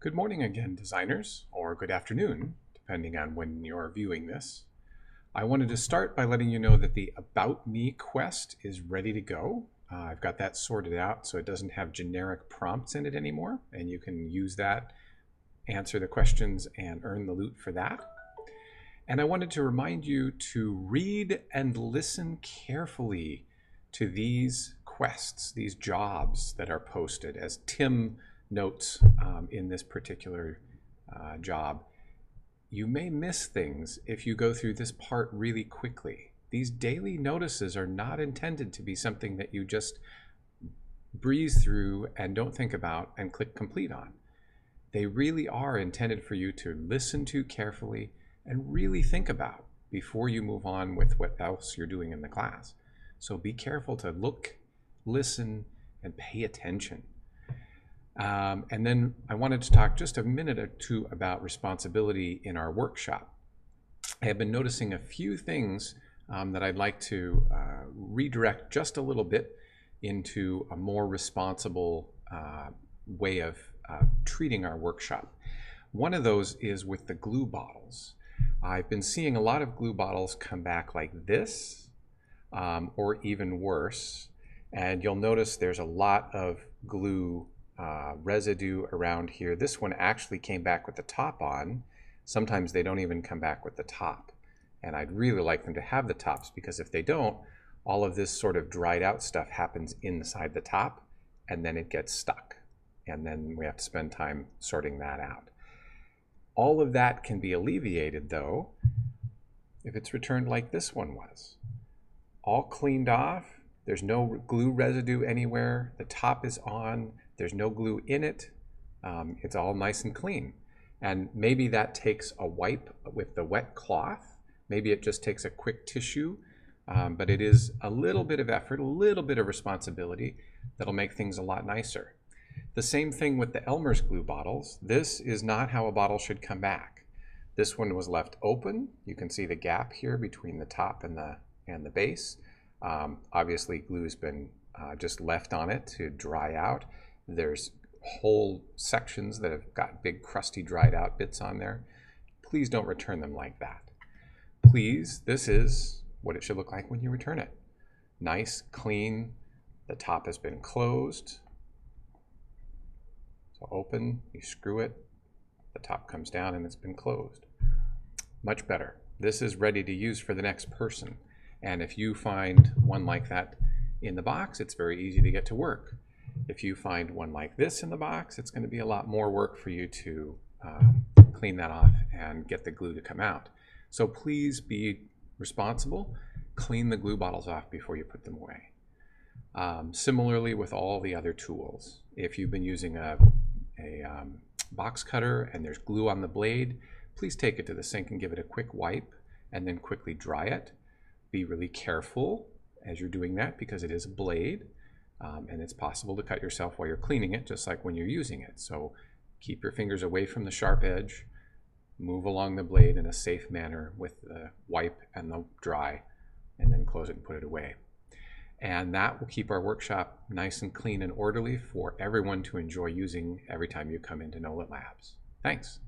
Good morning again, designers, or good afternoon, depending on when you're viewing this. I wanted to start by letting you know that the About Me quest is ready to go. I've got that sorted out so it doesn't have generic prompts in it anymore, and you can use that, answer the questions, and earn the loot for that. And I wanted to remind you to read and listen carefully to these quests, these jobs that are posted, as Tim notes in this particular job. You may miss things if you go through this part really quickly. These daily notices are not intended to be something that you just breeze through and don't think about and click complete on. They really are intended for you to listen to carefully and really think about before you move on with what else you're doing in the class. So be careful to look, listen, and pay attention. And then I wanted to talk just a minute or two about responsibility in our workshop. I have been noticing a few things that I'd like to redirect just a little bit into a more responsible way of treating our workshop. One of those is with the glue bottles. I've been seeing a lot of glue bottles come back like this, or even worse. And you'll notice there's a lot of glue residue around here. This one actually came back with the top on. Sometimes they don't even come back with the top. And I'd really like them to have the tops, because if they don't, all of this sort of dried out stuff happens inside the top and then it gets stuck. And then we have to spend time sorting that out. All of that can be alleviated though if it's returned like this one was. All cleaned off. There's no glue residue anywhere. The top is on. There's no glue in it. It's all nice and clean. And maybe that takes a wipe with the wet cloth. Maybe it just takes a quick tissue. But it is a little bit of effort, a little bit of responsibility that'll make things a lot nicer. The same thing with the Elmer's glue bottles. This is not how a bottle should come back. This one was left open. You can see the gap here between the top and the base. Obviously glue has been just left on it to dry out. There's whole sections that have got big crusty dried out bits on there. Please don't return them like that. Please, this is what it should look like when you return it. Nice, clean, the top has been closed. So open, you screw it, the top comes down and it's been closed. Much better. This is ready to use for the next person. And if you find one like that in the box, it's very easy to get to work. If you find one like this in the box, it's going to be a lot more work for you to clean that off and get the glue to come out. So please be responsible. Clean the glue bottles off before you put them away. Similarly with all the other tools. If you've been using a box cutter and there's glue on the blade, please take it to the sink and give it a quick wipe and then quickly dry it. Be really careful as you're doing that, because it is a blade and it's possible to cut yourself while you're cleaning it, just like when you're using it. So keep your fingers away from the sharp edge, move along the blade in a safe manner with the wipe and the dry, and then close it and put it away. And that will keep our workshop nice and clean and orderly for everyone to enjoy using every time you come into NOLA Labs. Thanks.